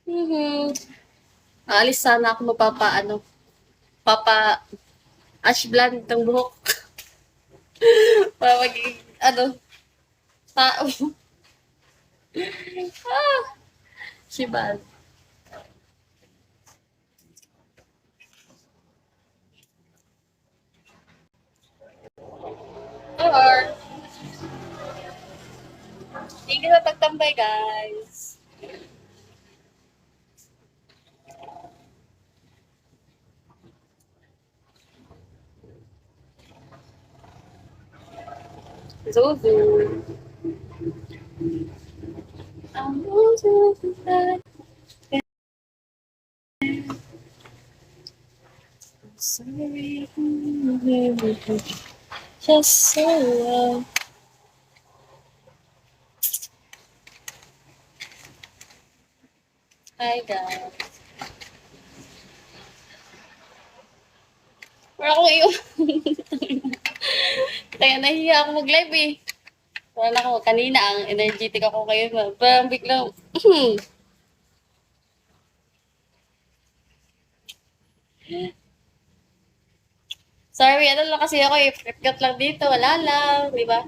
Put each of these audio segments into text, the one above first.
Mhm. Aalis sana ako papa ash blonde ng buhok. Para maging, tao. Shibal. Or, thank you sa pagtambay, guys. Zuzu. I'm sorry. Just so well. Hi, guys. Wala akong iyo. Kaya nahiya ako mag-live eh. Wala na ako. Kanina ang energetic ako kayo. Parang biglang, sorry, ano lang kasi ako eh. Pipkat lang dito. Wala lang. Di ba?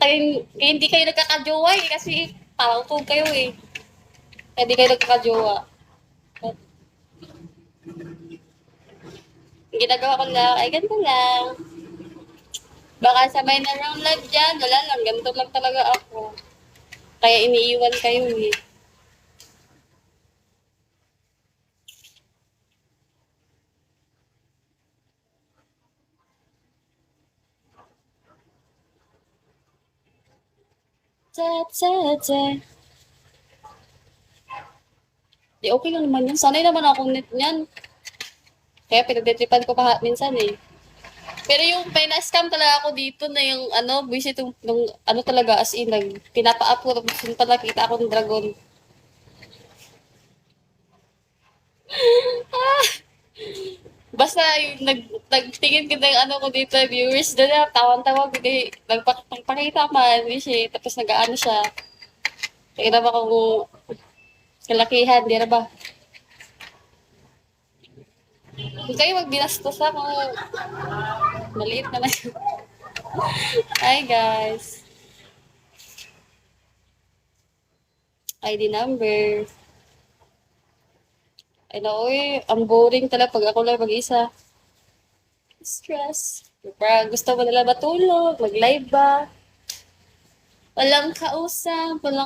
Kaya hindi kayo nagkakajowa eh. Kasi parang tug kayo eh. Kaya hindi kayo nagkakajowa. Ang ginagawa ko lang, ay ganito lang. Baka sabay na lang live dyan. Wala lang, ganito lang talaga ako. Kaya iniiwan kayo eh. Ta, ta, ta. Di okay lang naman yun. Sanay naman ako net niyan. Kaya pinagdetripan ko pa minsan eh. Pero yung may na-scam talaga ako dito na yung buwisit yung talaga as in, pinapa-up ko tapos yung pala kita ako ng dragon. Basta yung nagtingin ko ng ko dito, viewers doon na, tawang-tawag, nagpakita man, siya, tapos nag-ano siya. Kaya na ba kung kalakihan, di na ba? Kung kayo magbinastos ha, kung maliit na lang. Hi guys. ID number. Ay na, uy, ang boring talaga pag ako lang mag-isa. Stress. Parang gusto mo nila matulog, mag-live ba? Walang kausap, walang